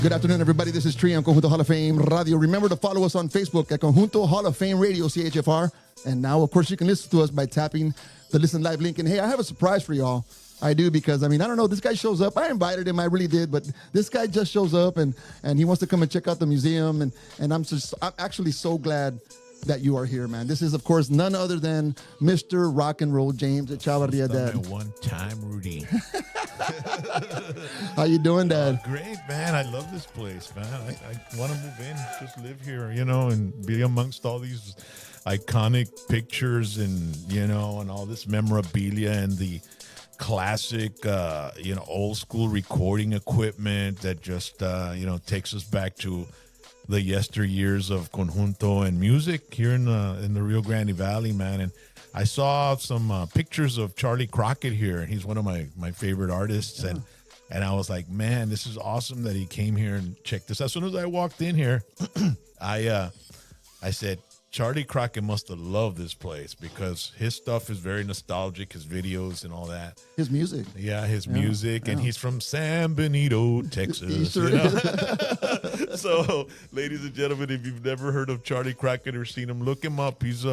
Good afternoon, everybody. This is Tree on Conjunto Hall of Fame Radio. Remember to follow us on Facebook at Conjunto Hall of Fame Radio, CHFR. And now, of course, you can listen to us by tapping the Listen Live link. And hey, I have a surprise for y'all. I do because, I don't know, this guy shows up. I invited him, I really did, but this guy just shows up and he wants to come and check out the museum. And I'm actually so glad that you are here, man. This is, of course, none other than Mr. Rock and Roll James Echavarria, Dad. One time, Rudy. How you doing, Dad? Great, man. I love this place, man. I want to move in, just live here, and be amongst all these iconic pictures and, and all this memorabilia and the classic, old school recording equipment that just, takes us back to the yesteryears of Conjunto and music here in the Rio Grande Valley, man. And I saw some pictures of Charlie Crockett here. He's one of my favorite artists. Yeah. And I was like, man, this is awesome that he came here and checked this. As soon as I walked in here, I said, Charlie Crockett must have loved this place because his stuff is very nostalgic, his videos and all that. His music. Yeah, his music. And he's from San Benito, Texas. So, ladies and gentlemen, if you've never heard of Charlie Crockett or seen him, look him up. He's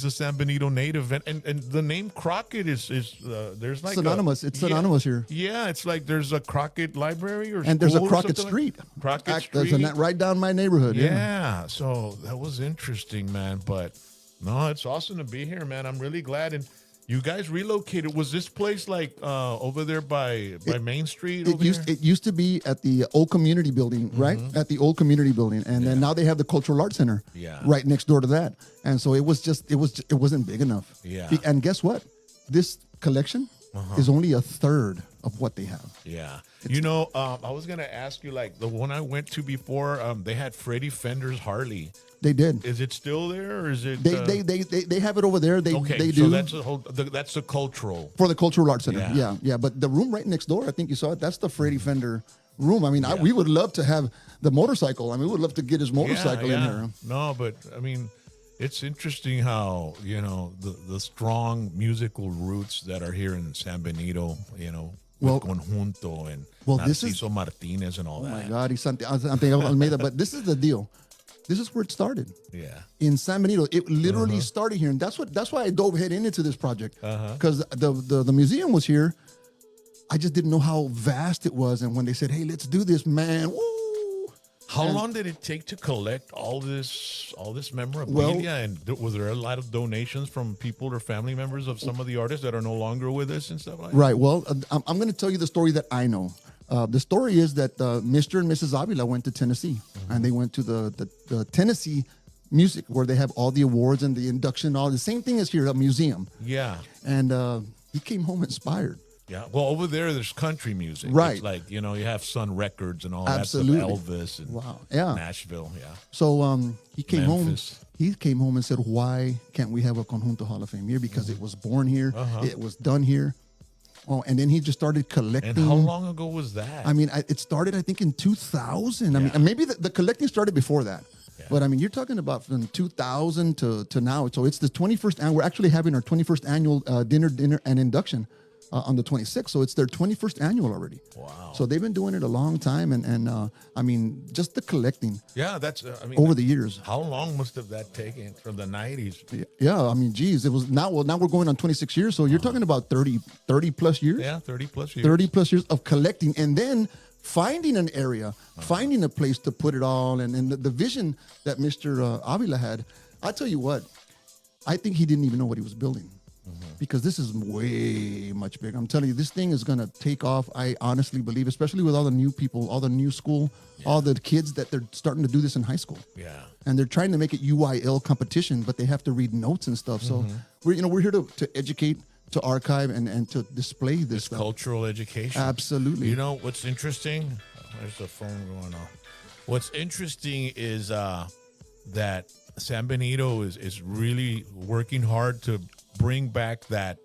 a San Benito native, and the name Crockett is there's like synonymous. It's synonymous here. Yeah, it's like there's a Crockett library and there's a Crockett Street. Like Crockett Street. There's right down my neighborhood. Yeah, so that was interesting, man. But no, it's awesome to be here, man. I'm really glad. And you guys relocated. Was this place like over there by Main Street? It used to be at the old community building, right? At the old community building, and then now they have the Cultural Arts Center, right next door to that. And so it wasn't big enough. Yeah. And guess what? This collection is only a third of what they have. Yeah. I was gonna ask you, like the one I went to before, they had Freddie Fender's Harley. They did. Is it still there, or is it? They have it over there. They do. So that's the cultural for the Cultural Arts Center. Yeah. But the room right next door, I think you saw it. That's the Freddie Fender room. We would love to have the motorcycle. We would love to get his motorcycle in here. No, but it's interesting how the strong musical roots that are here in San Benito. With Conjunto and Narciso Martinez and all that. Oh my God, he's Santiago Almeida. But this is the deal. This is where it started. Yeah. In San Benito. It literally started here. And that's why I dove head into this project. Because the museum was here. I just didn't know how vast it was. And when they said, hey, let's do this, man. Woo! How long did it take to collect all this memorabilia? And was there a lot of donations from people or family members of some of the artists that are no longer with us and stuff like that? Right. Well, I'm going to tell you the story that I know. The story is that Mr. and Mrs. Avila went to Tennessee, and they went to the Tennessee music where they have all the awards and the induction, all the same thing as here, a museum. Yeah. And he came home inspired. Yeah. Well, over there's country music. Right. It's like, you have Sun Records and all Absolutely. that stuff, Elvis and Nashville. Yeah. So he came Memphis. home. He came home and said, why can't we have a Conjunto Hall of Fame here? Because it was born here. It was done here. Oh, and then he just started collecting. And how long ago was that? It started, I think, in 2000. And maybe the collecting started before that. Yeah. But, you're talking about from 2000 to now. So it's the 21st, and we're actually having our 21st annual dinner and induction on the 26th. So it's their 21st annual already. Wow. So they've been doing it a long time. And just the collecting. Yeah, that's, over the years. How long must have that taken from the 90s? Yeah, geez, it was now we're going on 26 years. So you're talking about 30 plus years. Yeah, 30 plus years. 30 plus years of collecting. And then finding an area, finding a place to put it all. And the vision that Mr. Avila had, I tell you what, I think he didn't even know what he was building. Because this is way much bigger. I'm telling you, this thing is going to take off. I honestly believe, especially with all the new people, all the new school, all the kids that they're starting to do this in high school. Yeah. And they're trying to make it UIL competition, but they have to read notes and stuff. So we're here to educate, to archive, and to display this stuff. Cultural education. Absolutely. You know what's interesting? There's the phone going on. What's interesting is that San Benito is really working hard to bring back that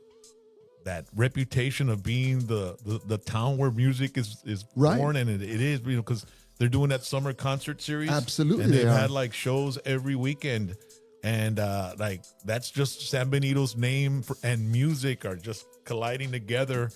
reputation of being the town where music is born, and it is, because they're doing that summer concert series. Absolutely, and they've had like shows every weekend, and like that's just San Benito's name and music are just colliding together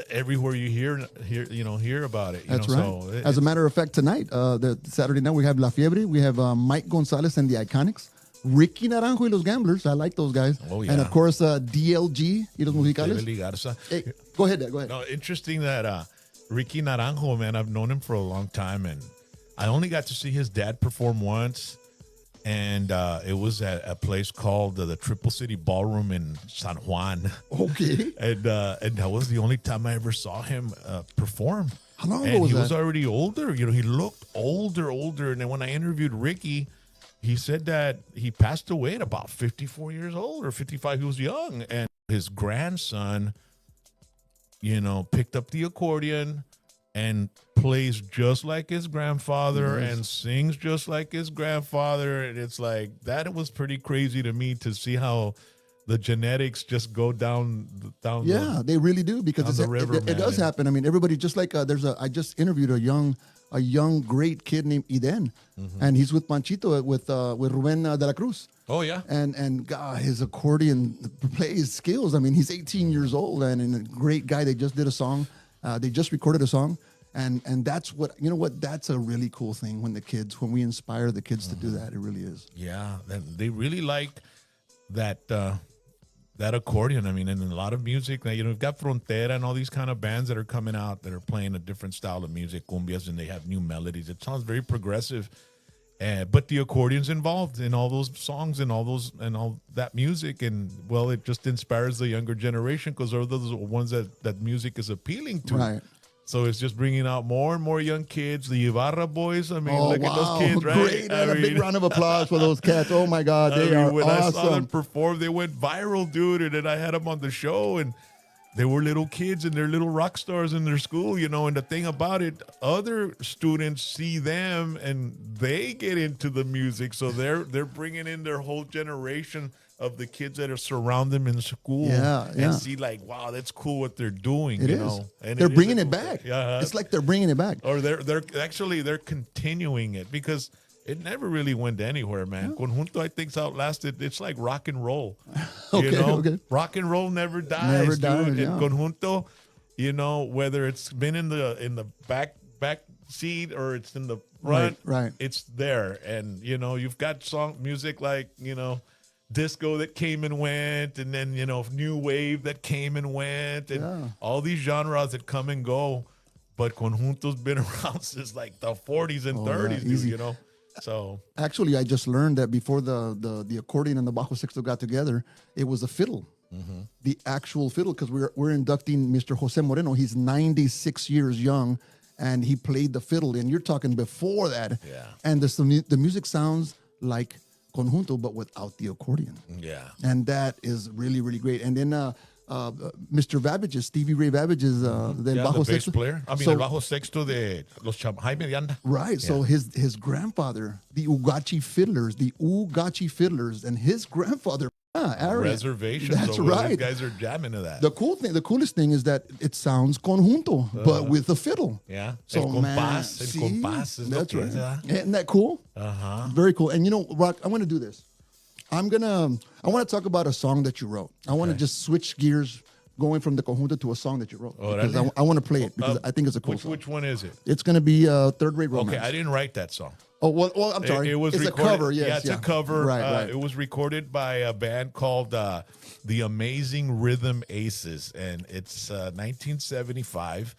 everywhere you hear about it. That's right. So As a matter of fact, tonight, the Saturday night, we have La Fiebre. We have Mike Gonzalez and the Iconics. Ricky Naranjo y los Gamblers. I like those guys. Oh, yeah. And, of course, DLG y los Musicales. David Garza. Hey, go ahead, Dad. Go ahead. No, interesting that Ricky Naranjo, man, I've known him for a long time, and I only got to see his dad perform once, and it was at a place called the Triple City Ballroom in San Juan. Okay. And that was the only time I ever saw him perform. How long ago and was he that? was already older. He looked older. And then when I interviewed Ricky, he said that he passed away at about 54 years old or 55. He was young. And his grandson, picked up the accordion and plays just like his grandfather and sings just like his grandfather. And it's like, that was pretty crazy to me to see how the genetics just go down. Yeah, they really do, because the river, it does happen. I mean, everybody, just like I just interviewed a young great kid named Eden, and he's with Panchito with Ruben de la Cruz. Oh yeah, and God, his accordion plays skills. I mean, he's 18 years old and a great guy. They just did a song. They just recorded a song, and that's what that's a really cool thing when we inspire the kids to do that. It really is. Yeah, they really like that accordion. I mean, and in a lot of music, we've got Frontera and all these kind of bands that are coming out that are playing a different style of music, cumbias, and they have new melodies. It sounds very progressive, but the accordion's involved in all those songs and all that music, and well, it just inspires the younger generation because they're those ones that music is appealing to. Right. So it's just bringing out more and more young kids. The Ibarra boys, I mean, look at those kids, right? Great. A big round of applause for those cats. Oh, my God. They are when awesome. I saw them perform, they went viral, dude. And then I had them on the show, and they were little kids, and they're little rock stars in their school, And the thing about it, other students see them, and they get into the music. So they're bringing in their whole generation of the kids that are surround them in school, and see like, wow, that's cool what they're doing. And they're bringing it back. Yeah, it's like they're bringing it back, or they're continuing it, because it never really went anywhere, man. Conjunto, I think's outlasted. It's like rock and roll. Okay. Rock and roll never dies, dude. Yeah. And Conjunto, whether it's been in the back seat or it's in the front, right. It's there, and you've got music like disco that came and went, and then new wave that came and went, and all these genres that come and go. But Conjunto's been around since like the 40s and 30s, dude. So actually, I just learned that before the accordion and the bajo sexto got together, it was a fiddle, the actual fiddle, because we're inducting Mr. Jose Moreno. He's 96 years young, and he played the fiddle. And you're talking before that, and the music sounds like Conjunto, but without the accordion. Yeah. And that is really, really great. And then Mr. Babbage's, Stevie Ray Babbage's, the bajo bass sexto player. I mean, el bajo sexto de los Jaime de Anda. Right. Yeah. So his grandfather, the Ugachi Fiddlers, and his grandfather, Aaron. Reservation. That's so right. These guys are jamming to that. The coolest thing is that it sounds conjunto, but with a fiddle. Yeah. So el compás es that's lo right. que es, Isn't that cool? Very cool. And Rock, I want to do this. I want to talk about a song that you wrote. I want to just switch gears, going from the conjunto to a song that you wrote. Because I want to play it because I think it's a cool song. Which one is it? It's going to be Third Rate Romance. Okay, I didn't write that song. Oh, well, I'm sorry. It's a cover, yes. Yeah, it's a cover. Right. It was recorded by a band called The Amazing Rhythm Aces, and it's 1975,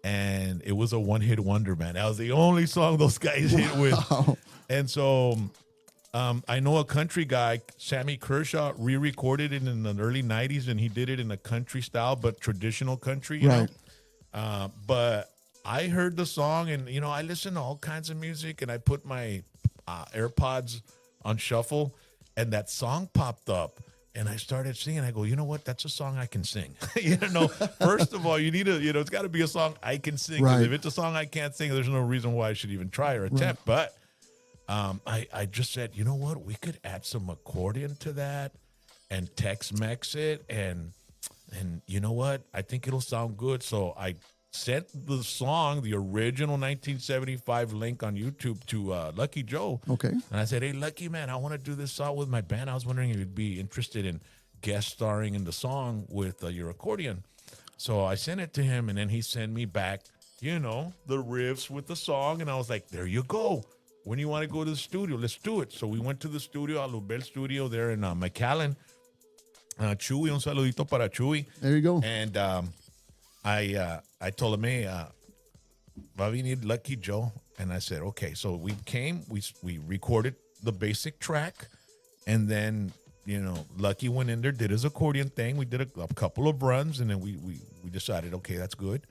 and it was a one-hit wonder, man. That was the only song those guys hit with. And so I know a country guy, Sammy Kershaw, re-recorded it in the early 90s, and he did it in a country style, but traditional country, you know? But I heard the song, and, I listen to all kinds of music, and I put my AirPods on shuffle, and that song popped up, and I started singing. I go, you know what? That's a song I can sing. First of all, you need it's got to be a song I can sing. Right. If it's a song I can't sing, there's no reason why I should even try or attempt. Right. But I just said, you know what? We could add some accordion to that and Tex-Mex it, and you know what? I think it'll sound good. So I sent the song, the original 1975 link on YouTube to Lucky Joe. Okay. And I said, hey, Lucky, man, I want to do this song with my band. I was wondering if you'd be interested in guest starring in the song with your accordion. So I sent it to him, and then he sent me back, the riffs with the song. And I was like, there you go. When you want to go to the studio, let's do it. So we went to the studio, Alubel Studio there in McAllen. Chewy, un saludito para Chewy. There you go. And I told him, hey, va a venir Lucky Joe. And I said, okay. So we came, we recorded the basic track, and then, Lucky went in there, did his accordion thing. We did a couple of runs, and then we decided, okay, that's good.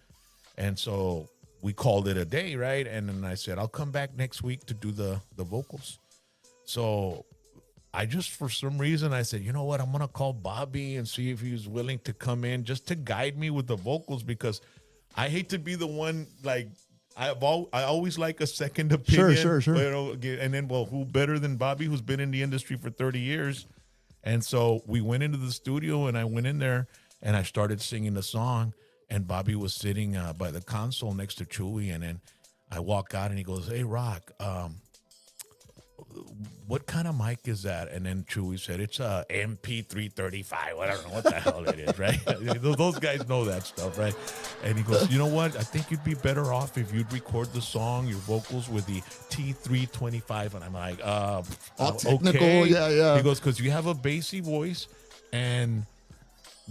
And so we called it a day, right? And then I said, I'll come back next week to do the vocals. So I just, for some reason, I said, you know what? I'm going to call Bobby and see if he's willing to come in just to guide me with the vocals, because I hate to be the one, like, I always like a second opinion. Sure. And then, well, who better than Bobby, who's been in the industry for 30 years? And so we went into the studio, and I went in there, and I started singing the song, and Bobby was sitting by the console next to Chewy, and then I walk out, and he goes, hey, Rock, what kind of mic is that? And then Chewy said, it's a MP335. I don't know what the hell it is, right? Those guys know that stuff, right? And he goes, you know what? I think you'd be better off if you'd record the song, your vocals, with the T325. And I'm like, all technical, okay. Yeah. He goes, because you have a bassy voice, and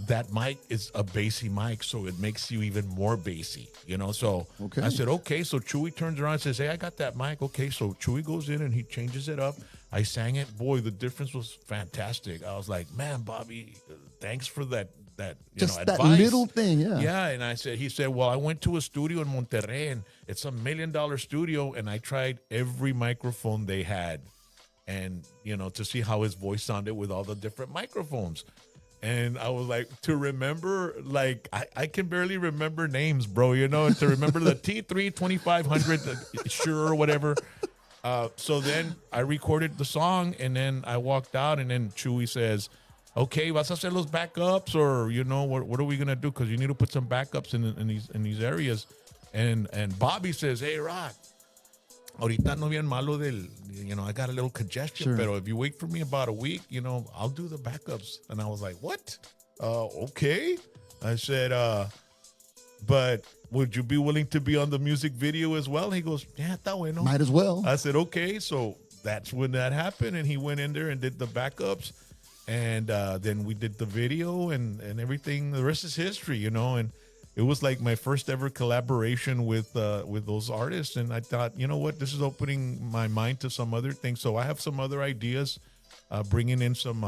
that mic is a bassy mic, so it makes you even more bassy, So okay. I said, okay. So Chewy turns around and says, hey, I got that mic. Okay. So Chewy goes in and he changes it up. I sang it. Boy, the difference was fantastic. I was like, man, Bobby, thanks for that just advice. That little thing, yeah. Yeah. And he said, well, I went to a studio in Monterrey, and it's $1 million studio, and I tried every microphone they had, and to see how his voice sounded with all the different microphones. And I was like, to remember, like, I can barely remember names, bro, and to remember the T3 2500, sure, whatever. So then I recorded the song, and then I walked out, and then Chewy says, okay, vas a hacer los backups, or, what are we going to do? Because you need to put some backups in these areas. And Bobby says, hey, Rock, ahorita no bien malo I got a little congestion, sure. Pero if you wait for me about a week, I'll do the backups. And I was like, what? Okay. I said, but would you be willing to be on the music video as well? He goes, yeah, está bueno. Might as well. I said, okay. So that's when that happened. And he went in there and did the backups. And then we did the video and everything. The rest is history, and it was like my first ever collaboration with those artists. And I thought, you know what, this is opening my mind to some other things. So I have some other ideas, bringing in some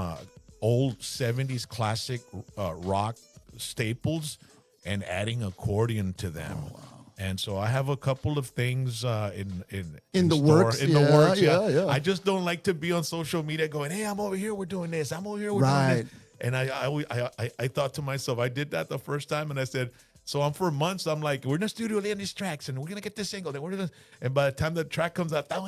old 70s classic rock staples and adding accordion to them. Oh, wow. And so I have a couple of things in the works. Yeah. I just don't like to be on social media going, hey, I'm over here, we're doing this. I'm over here, we're doing this. And I thought to myself, I did that the first time, and I said, so for months, I'm like, we're in the studio laying these tracks, and we're going to get this single. And by the time the track comes out, I've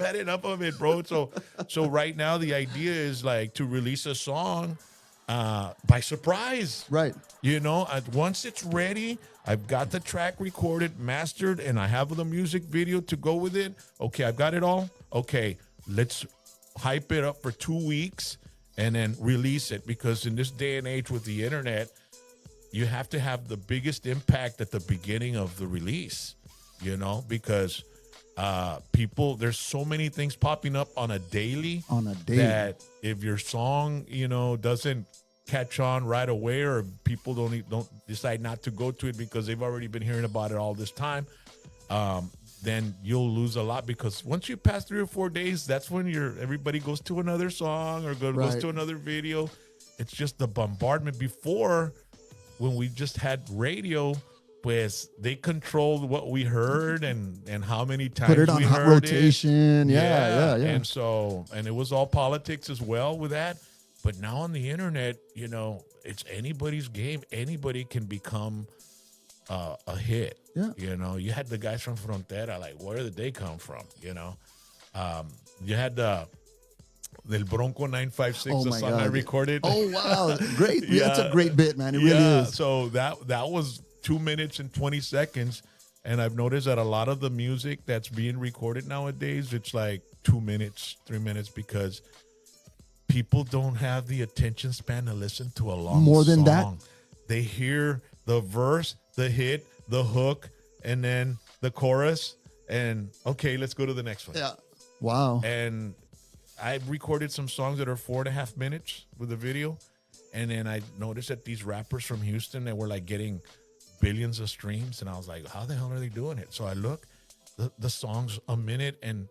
had enough of it, bro. So right now, the idea is like to release a song by surprise. Right. Once it's ready, I've got the track recorded, mastered, and I have the music video to go with it. Okay, I've got it all. Okay, let's hype it up for 2 weeks and then release it, because in this day and age with the internet, you have to have the biggest impact at the beginning of the release, because people, there's so many things popping up on a daily that if your song, doesn't catch on right away, or people don't decide not to go to it because they've already been hearing about it all this time, then you'll lose a lot, because once you pass 3 or 4 days, that's when everybody goes to another song or goes to another video. It's just the bombardment. Before, when we just had radio, pues they controlled what we heard and how many times put it on hot rotation. Yeah. And so, and it was all politics as well with that. But now on the internet, it's anybody's game. Anybody can become a hit. Yeah. You had the guys from Frontera, like, where did they come from? You had Del Bronco 956, the song I recorded. Oh, wow. Great. Yeah. That's a great bit, man. It really is. So that was 2 minutes and 20 seconds. And I've noticed that a lot of the music that's being recorded nowadays, it's like 2 minutes, 3 minutes, because people don't have the attention span to listen to a long More than song. that? They hear the verse, the hit, the hook, and then the chorus, and okay, let's go to the next one. Yeah. Wow. And I recorded some songs that are 4.5 minutes with the video, and then I noticed that these rappers from Houston, they were like getting billions of streams, and I was like, how the hell are they doing it? So I look, the song's a minute and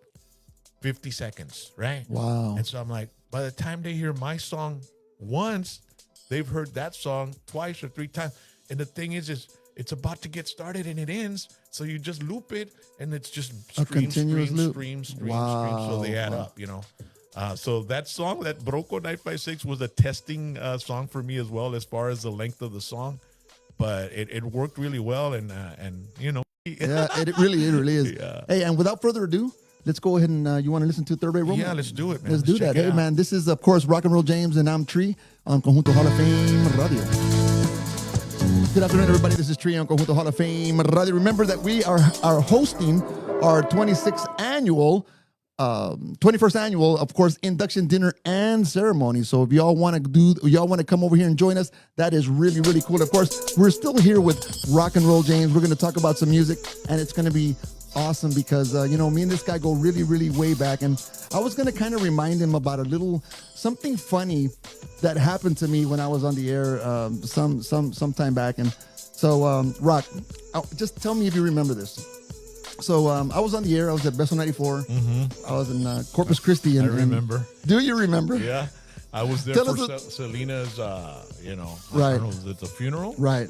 50 seconds, right? Wow. And so I'm like, by the time they hear my song once, they've heard that song twice or 3 times. And the thing is it's about to get started and it ends. So you just loop it, and it's just A continuous loop. stream. Wow. So they add up, you know. So that song, that Broco 956, was a testing song for me as well, as far as the length of the song. But it worked really well, and you know. Yeah, it really is. Yeah. Hey, and without further ado, let's go ahead and you want to listen to Third Rate Romance? Yeah, let's do it, man. Let's do check that. it Hey, out. man, this is, of course, Rock and Roll James, and I'm Tree on Conjunto Hall of Fame Radio. Good afternoon, everybody. This is Tree on Conjunto Hall of Fame Radio. Remember that we are hosting our 21st annual, of course, induction dinner and ceremony. So if y'all want to come over here and join us, that is really, really cool. Of course, we're still here with Rock and Roll James. We're going to talk about some music, and it's going to be awesome because, me and this guy go really, really way back. And I was going to kind of remind him about something funny that happened to me when I was on the air some time back. And so, Rock, just tell me if you remember this. So I was on the air. I was at Beso 94. I was in Corpus Christi. And, I remember. Do you remember? Yeah. I was there Tell for us Selena's, Right. I don't know, was it the funeral? Right.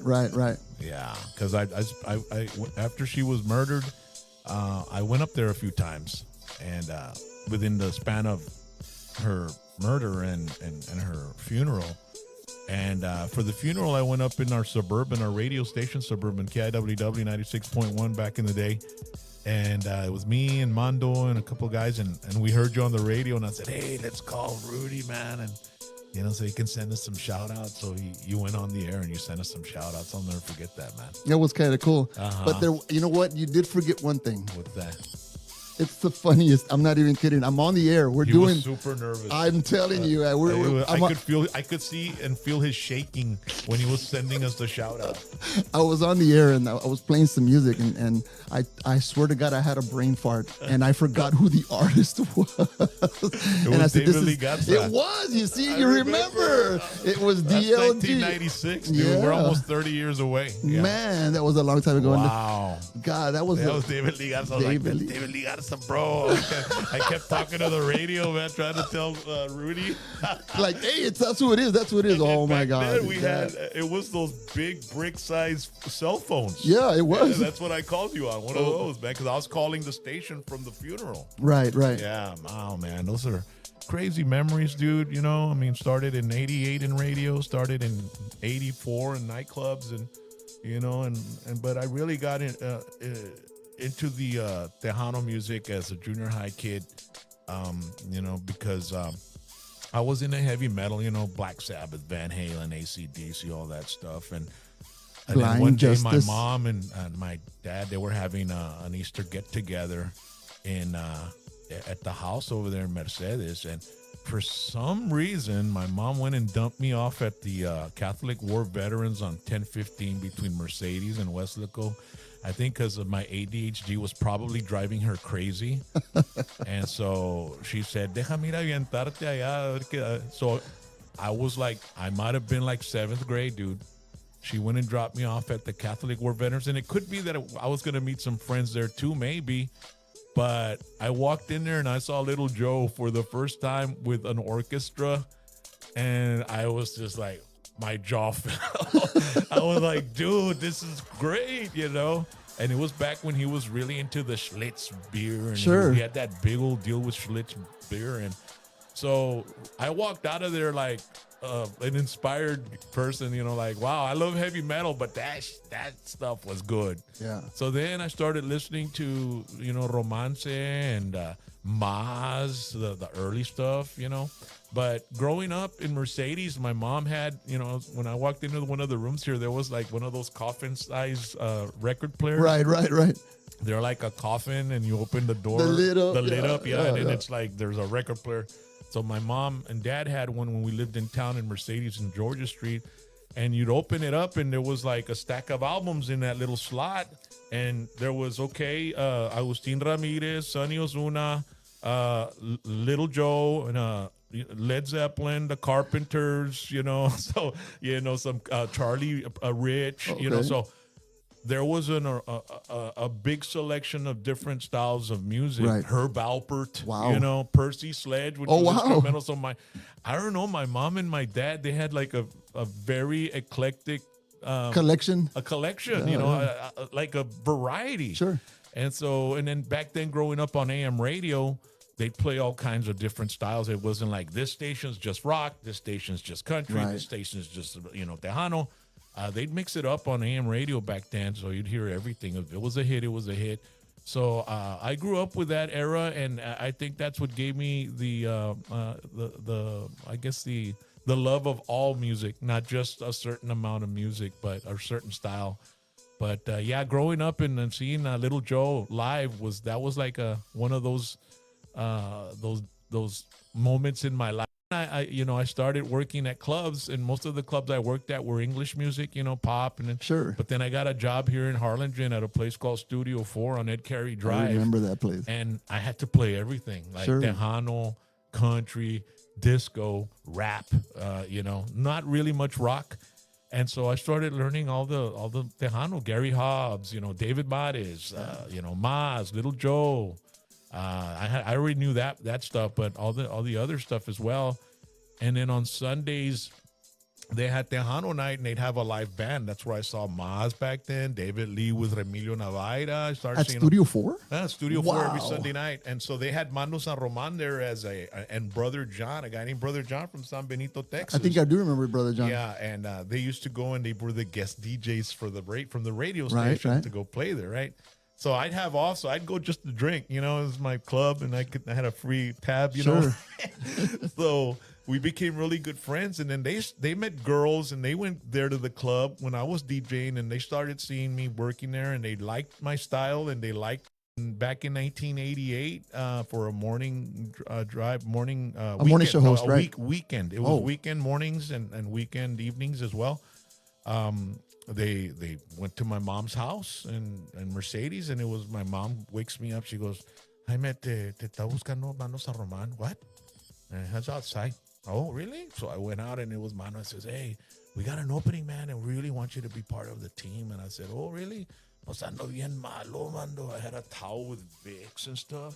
Yeah, because I after she was murdered, I went up there a few times, and within the span of her murder and her funeral, and for the funeral, I went up in our radio station, Suburban, KIWW 96.1 back in the day, and it was me and Mondo and a couple of guys, and we heard you on the radio, and I said, hey, let's call Rudy, man, and so he can send us some shout outs. So you went on the air and you sent us some shout outs. I'll never forget that, man. That was kind of cool. Uh-huh. But you know what? You did forget one thing. What's that? It's the funniest. I'm not even kidding. I'm on the air. He was super nervous. I'm telling you. I could see and feel his shaking when he was sending us the shout out. I was on the air and I was playing some music and I swear to God I had a brain fart and I forgot who the artist was. It and was David Lee Gatsa. It was. You see, you remember. It was That's DLG. 1996, dude. Yeah. We're almost 30 years away. Yeah. Man, that was a long time ago. Wow. God, that was David Lee Gatsa. I was like, David Lee Gatsa, bro. I kept talking to the radio, man, trying to tell Rudy. Like, hey, that's who it is. That's who it is. Oh my God. Then it was those big brick-sized cell phones. Yeah, it was. Yeah, that's what I called you on, one of those, man, because I was calling the station from the funeral. Right. Yeah, wow, man, those are crazy memories, dude. Started in 88 in radio, started in 84 in nightclubs, and but I really got into the Tejano music as a junior high kid, because I was into heavy metal, Black Sabbath, Van Halen, AC/DC, all that stuff. And then one day my mom and my dad, they were having an Easter get-together at the house over there in Mercedes. And for some reason, my mom went and dumped me off at the Catholic War Veterans on 1015 between Mercedes and Weslaco. I think because of my ADHD was probably driving her crazy. And so she said, déjame ir a avientarte allá. So I was like, I might have been like 7th grade, dude. She went and dropped me off at the Catholic War Veterans. And it could be that I was going to meet some friends there too, maybe. But I walked in there and I saw Little Joe for the first time with an orchestra. And I was just like, my jaw fell. I was like, dude, this is great, And it was back when he was really into the Schlitz beer. And sure. He had that big old deal with Schlitz beer. And so I walked out of there like an inspired person, like, wow, I love heavy metal, but that stuff was good. Yeah. So then I started listening to, Romance and Maz, the early stuff, But growing up in Mercedes, my mom had, when I walked into one of the rooms here, there was like one of those coffin-sized record players. Right. They're like a coffin, and you open the door, the lid up, and then it's like there's a record player. So my mom and dad had one when we lived in town in Mercedes and Georgia Street, and you'd open it up and there was like a stack of albums in that little slot, and there was Agustin Ramirez, Sonny Ozuna, Little Joe, and Led Zeppelin, the Carpenters, so some Charlie Rich, Okay. so there was a big selection of different styles of music. Right. Herb Alpert, Wow. Percy Sledge, which Oh, was wow. instrumental. So I don't know, my mom and my dad, they had like a very eclectic Collection. collection, like a variety. Sure. And then back then growing up on AM radio, they'd play all kinds of different styles. It wasn't like this station's just rock, this station's just country, Right. this station's just, Tejano. They'd mix it up on AM radio back then, so you'd hear everything. If it was a hit, it was a hit. So I grew up with that era, and I think that's what gave me the love of all music, not just a certain amount of music, but a certain style. But growing up and seeing Little Joe live was like one of those moments in my life. I started working at clubs, and most of the clubs I worked at were English music, pop. And then, Sure. But then I got a job here in Harlingen at a place called Studio 4 on Ed Carey Drive. I remember that place. And I had to play everything, like Sure. Tejano, country, disco, rap, not really much rock. And so I started learning all the Tejano, Gary Hobbs, David Mares, Maz, Little Joe. I already knew that stuff, but all the other stuff as well. And then on Sundays, they had Tejano night, and they'd have a live band. That's where I saw Maz back then, David Lee with Remilio Navaira. I started At seeing Studio 4? Studio 4 every Wow. Sunday night. And so they had Mando San Roman there and Brother John, a guy named Brother John from San Benito, Texas. I think I do remember Brother John. Yeah, and they used to go, and they were the guest DJs from the radio Right, station right. to go play there, right? So I'd have off, so I'd go just to drink, it was my club, and I had a free tab, Sure. So we became really good friends, and then they met girls, and they went there to the club when I was DJing, and they started seeing me working there, and they liked my style, and they liked back in 1988 for a morning drive, morning show host, right? Weekend. It was weekend mornings and weekend evenings as well. They went to my mom's house in Mercedes, and it was my mom wakes me up. She goes, Jaime, te está buscando Mano San Roman. What? And I was outside. Oh, really? So I went out, and it was Mano. I says, hey, we got an opening, man, and we really want you to be part of the team. And I said, oh, really? Pues ando bien malo, mando. I had a towel with Vicks and stuff.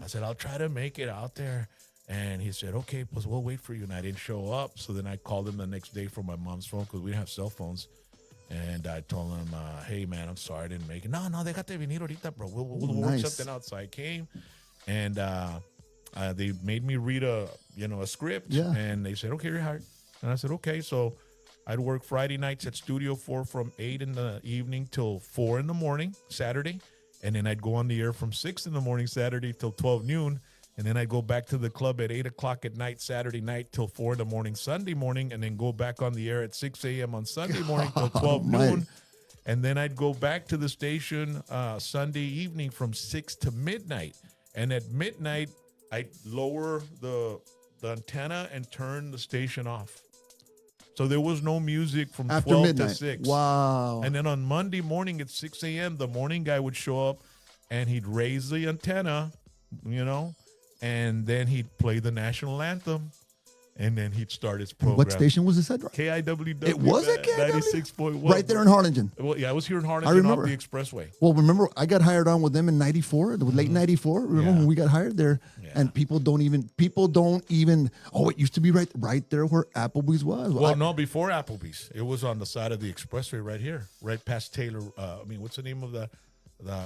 I said, I'll try to make it out there. And he said, okay, pues we'll wait for you. And I didn't show up. So then I called him the next day from my mom's phone because we didn't have cell phones. And I told him, hey, man, I'm sorry I didn't make it. No, déjate venir ahorita, bro. We'll work Nice. something out. So I came, and they made me read a script. Yeah. And they said, okay, you're hired. And I said, okay. So I'd work Friday nights at Studio 4 from 8 in the evening till 4 in the morning, Saturday. And then I'd go on the air from 6 in the morning, Saturday till 12 noon. And then I'd go back to the club at 8 o'clock at night, Saturday night till 4 in the morning, Sunday morning, and then go back on the air at 6 a.m. on Sunday morning till 12 noon. And then I'd go back to the station Sunday evening from 6 to midnight. And at midnight, I'd lower the antenna and turn the station off. So there was no music from After 12 midnight. to 6. Wow. And then on Monday morning at 6 a.m., the morning guy would show up, and he'd raise the antenna, and then he'd play the national anthem, and then he'd start his program. What station was this at? KIWW. It was at KIWW? 96.1. Right there in Harlingen. Well, yeah, I was here in Harlingen I remember. off the expressway. Well, remember, I got hired on with them in 94, late 94. Remember Yeah. when we got hired there? Yeah. And people don't even, it used to be right there where Applebee's was. Well, no, before Applebee's. It was on the side of the expressway right here, right past Taylor. What's the name of the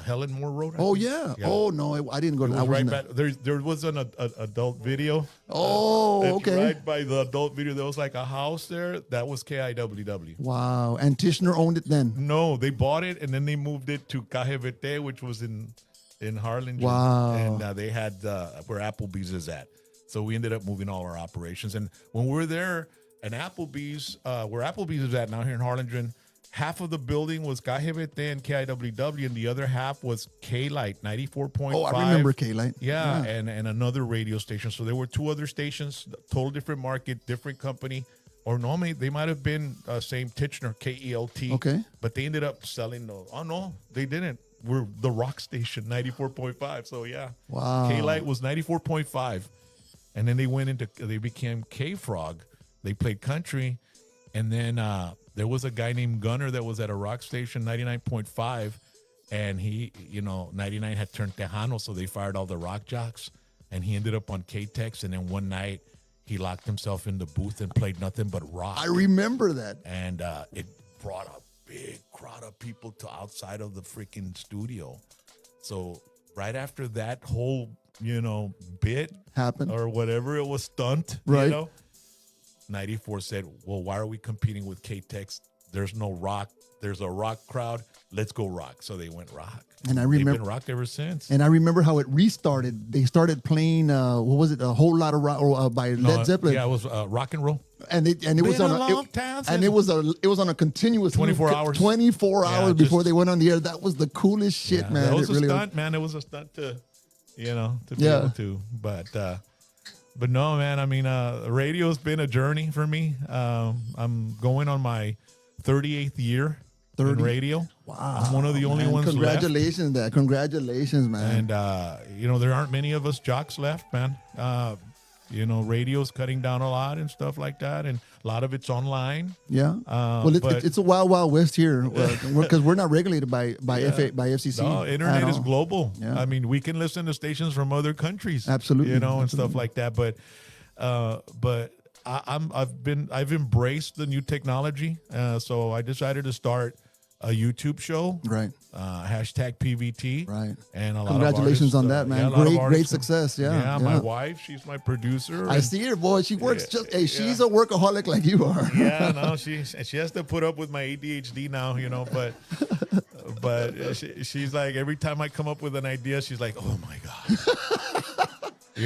Helen Moore Road? I Oh, think? yeah. Oh, no, I didn't go It to was that. right back. There was an adult video. Oh, It's okay. Right by the adult video, there was like a house there. That was KIWW. Wow. And Tishner owned it then. No, they bought it, and then they moved it to KGVT, which was in Harlingen. Wow. And they had where Applebee's is at. So we ended up moving all our operations. And when we were there, and Applebee's, where Applebee's is at now here in Harlingen, half of the building was KGBT and KIWW, and the other half was K-Light 94.5. Oh, I remember K-Light. Yeah, and another radio station. So there were two other stations, total different market, different company. Or normally they might have been same Tichenor, KELT. Okay. But they ended up selling oh no, they didn't. We're the rock station, 94.5. So yeah. Wow. K-Light was 94.5. And then they became K-Frog. They played country. And then there was a guy named Gunner that was at a rock station, 99.5. And he, 99 had turned Tejano, so they fired all the rock jocks. And he ended up on K-Tex. And then one night, he locked himself in the booth and played nothing but rock. I remember that. And it brought a big crowd of people to outside of the freaking studio. So right after that whole, bit Happened. or whatever it was, stunt, Right. 94 said, well, why are we competing with K-Tex? There's no rock. There's a rock crowd. Let's go rock. So they went rock. And I They've remember been rock ever since. And I remember how it restarted. They started playing what was it? A Whole Lot of Rock by Led Zeppelin. Yeah, it was rock and roll. And it was Been on a long time since- it was on a continuous 24 hours. 24 Yeah, hours before just- they went on the air. That was the coolest shit, Yeah, man. that was It a really stunt, man. It was a stunt to be Yeah. able to. But no, man. I mean, radio's been a journey for me. I'm going on my 38th year 30? in radio. Wow. I'm one of the only man. ones left. Congratulations, Dad. Congratulations, man. And there aren't many of us jocks left, man. Radio's cutting down a lot and stuff like that, and a lot of it's online. Yeah. Well, it's a wild, wild west here because we're not regulated by FCC. No, internet is global. Yeah. I mean, we can listen to stations from other countries. Absolutely. And stuff like that. But I've embraced the new technology. So I decided to start a YouTube show. Right. Hashtag PVT. Right. And a lot Congratulations of on artists, that, man. a lot of Great artists. success. Yeah. Yeah. My wife, she's my producer. I see her, boy. She works she's a workaholic like you are. Yeah, no, she has to put up with my ADHD now, but she's like, every time I come up with an idea, she's like, oh my God.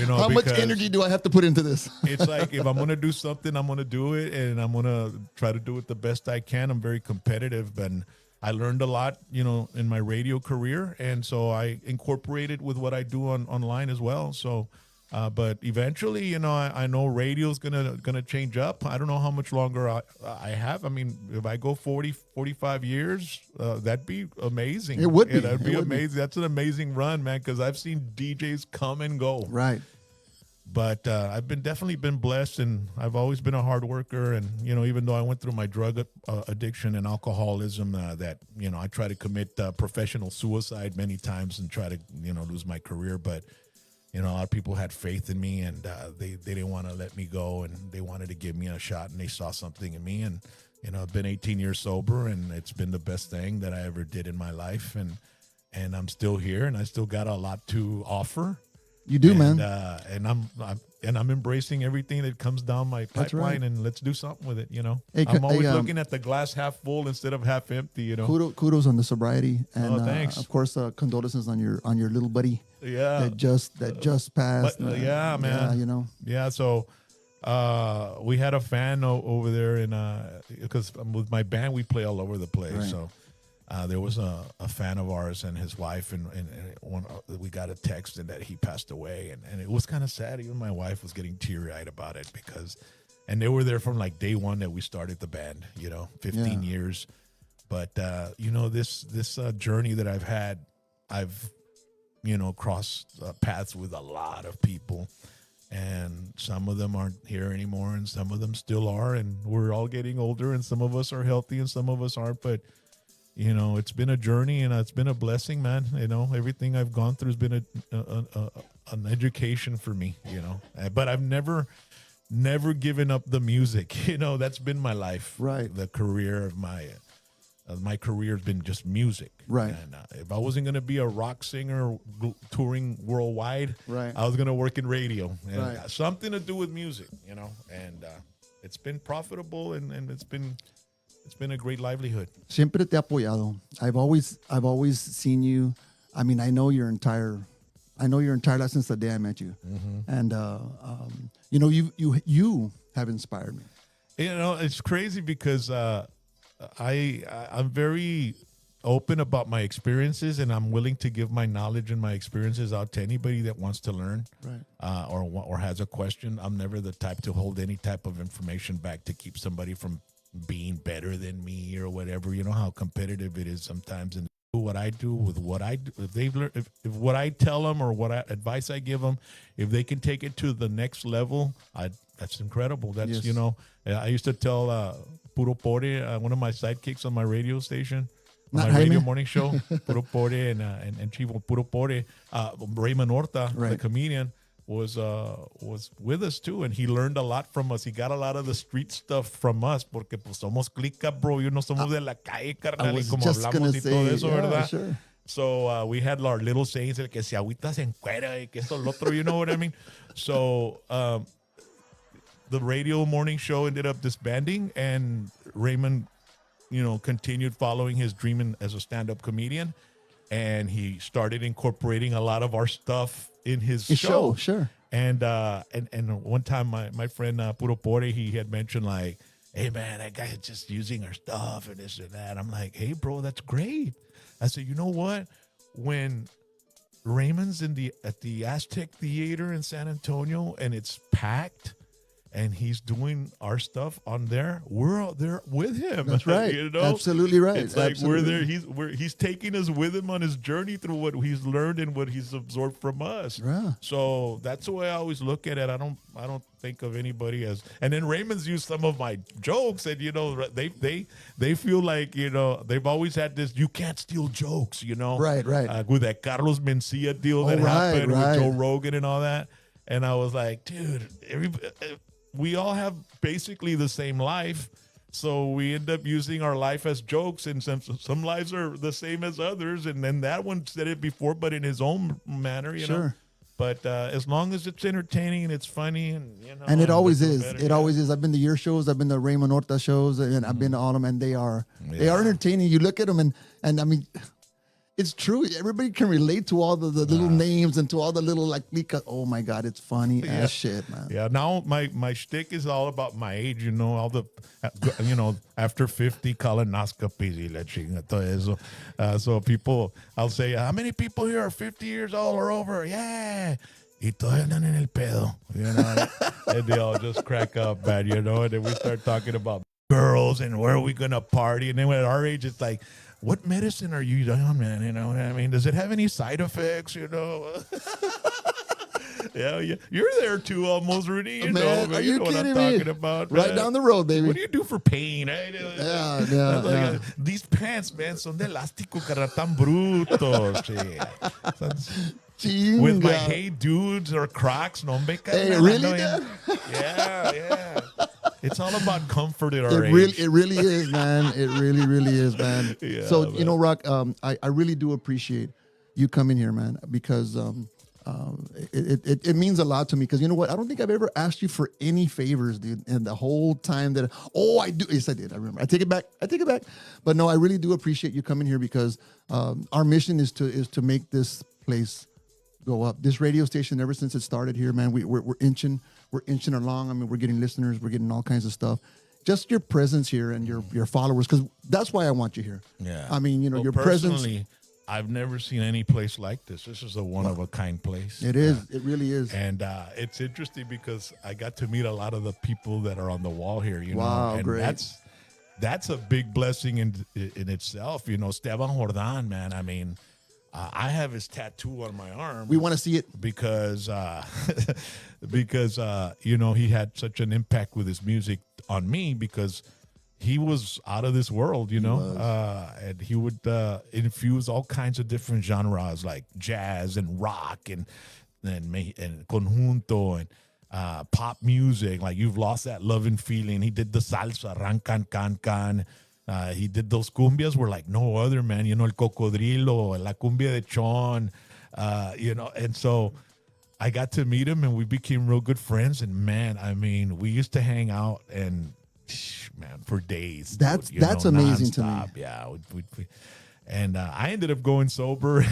How much energy do I have to put into this? It's like, if I'm going to do something, I'm going to do it, and I'm going to try to do it the best I can. I'm very competitive, and I learned a lot, in my radio career, and so I incorporate it with what I do online as well. So, but eventually, I know radio's gonna change up. I don't know how much longer I have. I mean, if I go 40, 45 years, that'd be amazing. It would be. That'd be It would be. amazing. That's an amazing run, man, because I've seen DJs come and go. Right. But I've definitely been blessed, and I've always been a hard worker. And, even though I went through my drug addiction and alcoholism, I try to commit professional suicide many times and try to, lose my career. But, a lot of people had faith in me, and they didn't want to let me go, and they wanted to give me a shot, and they saw something in me. And, I've been 18 years sober, and it's been the best thing that I ever did in my life. And I'm still here, and I still got a lot to offer. You do, man. And I'm embracing everything that comes down my That's pipeline, right. and let's do something with it. Hey, I'm always looking at the glass half full instead of half empty. Kudos on the sobriety, and thanks. of course, condolences on your little buddy. Yeah, that just passed. But, yeah, man. Yeah, Yeah, so we had a fan over there, and because with my band we play all over the place. Right. So there was a fan of ours and his wife, and we got a text and that he passed away, and it was kind of sad. Even my wife was getting teary-eyed about it and they were there from like day one that we started the band. 15 years. But this journey that I've had, I've crossed paths with a lot of people. And some of them aren't here anymore, and some of them still are, and we're all getting older, and some of us are healthy and some of us aren't. But it's been a journey, and it's been a blessing, man. Everything I've gone through has been an education for me. But I've never given up the music. That's been my life. Right. The career of my career has been just music. Right. And if I wasn't going to be a rock singer touring worldwide, right, I was going to work in radio. And right. Something to do with music, and it's been profitable, and it's been a great livelihood. Siempre te he apoyado. I've always seen you. I mean, I know your entire life since the day I met you. Mm-hmm. And you have inspired me. It's crazy because I'm very open about my experiences, and I'm willing to give my knowledge and my experiences out to anybody that wants to learn, Right. or has a question. I'm never the type to hold any type of information back to keep somebody from being better than me or whatever. You know how competitive it is sometimes, and do what I do with what I do. If they've learned, if what I tell them or advice I give them, if they can take it to the next level, that's incredible. That's Yes. you know, I used to tell Puro Pore, one of my sidekicks on my radio station, on Not my radio Jaime? morning show, Puro Pore and Chivo Puro Pore, Raymond Horta, the Right. comedian, was with us too, and he learned a lot from us. He got a lot of the street stuff from us, porque pues somos clica, bro. You know, somos de la calle, I carnal, y was como just gonna hablamos y todo say, eso, yeah, ¿verdad? sure. So we had our little sayings, el que se agüita se encuera, y que esto, lo otro, you know what I mean? So the radio morning show ended up disbanding, and Raymond, you know, continued following his dream as a stand-up comedian, and he started incorporating a lot of our stuff in his show. Sure. And one time my friend Puro Pore, he had mentioned like, hey man, that guy is just using our stuff and this and that. I'm like, hey bro, that's great. I said, you know what? When Raymond's at the Aztec Theater in San Antonio and it's packed, and he's doing our stuff on there, we're out there with him. That's right. You know? Absolutely right. It's like Absolutely. we're there. He's taking us with him on his journey through what he's learned and what he's absorbed from us. Yeah. So that's the way I always look at it. I don't think of anybody as. And then Raymond's used some of my jokes, and you know they feel like, you know, they've always had this, you can't steal jokes, you know. Right. With that Carlos Mencia deal that right, happened right. with Joe Rogan and all that. And I was like, dude, we all have basically the same life, so we end up using our life as jokes, and some lives are the same as others. And then that one said it before, but in his own manner, you know. Sure. But as long as it's entertaining and it's funny, and you know, And it always it's is. better, It yeah. always is. I've been to your shows. I've been to Raymond Horta shows, and I've been to all of them, and they are entertaining. You look at them, and I mean, it's true. Everybody can relate to all the little names and to all the little like. Oh my God, it's funny as shit, man. Yeah, now my shtick is all about my age, you know, all the, you know, after 50 colonoscopies y la chinga, todo eso. So people, I'll say, how many people here are 50 years old or over? Yeah. Y todavía andan en el pedo, you know, and they all just crack up, man, you know, and then we start talking about girls and where are we going to party. And then at our age, it's like, what medicine are you on, man? You know what I mean? Does it have any side effects, you know? Yeah, you're there too, almost, Rudy. You Man, know, are you know what I'm kidding me? talking about. Right man. down the road, baby. What do you do for pain? Eh? Yeah. These pants, man, son de elástico, cara, tan brutos. Chinga. With my hey dudes or Crocs, no me Hey, carnal, really, no, Dad? Yeah. It's all about comfort at our It age. really is, man. It really is, man. Yeah, So man. you know, Rock, I really do appreciate you coming here, man, because it means a lot to me. Because you know what, I don't think I've ever asked you for any favors, dude. And the whole time that I do, yes, I did. I remember. I take it back. But no, I really do appreciate you coming here because our mission is to make this place go up. This radio station, ever since it started here, man, we're inching along. I mean, we're getting listeners, we're getting all kinds of stuff. Just your presence here and your followers, because that's why I want you here. Yeah. I mean, you know, Well, your presence. personally, I've never seen any place like this. This is a one-of-a-kind place. It is. It really is. And it's interesting because I got to meet a lot of the people that are on the wall here, you Wow, know. And great. that's a big blessing in itself. You know, Esteban Jordan, man. I mean, I have his tattoo on my arm. We want to see it. Because you know, he had such an impact with his music on me because he was out of this world, you know, and he would infuse all kinds of different genres like jazz and rock and conjunto and pop music. Like You've Lost That Loving Feeling. He did the salsa, ran can can can. He did those cumbias were like no other, man. You know, El Cocodrilo, La Cumbia de Chon, you know. And so I got to meet him and we became real good friends. And man, I mean, we used to hang out and man for days. That's dude, amazing to me. nonstop. Yeah, and I ended up going sober,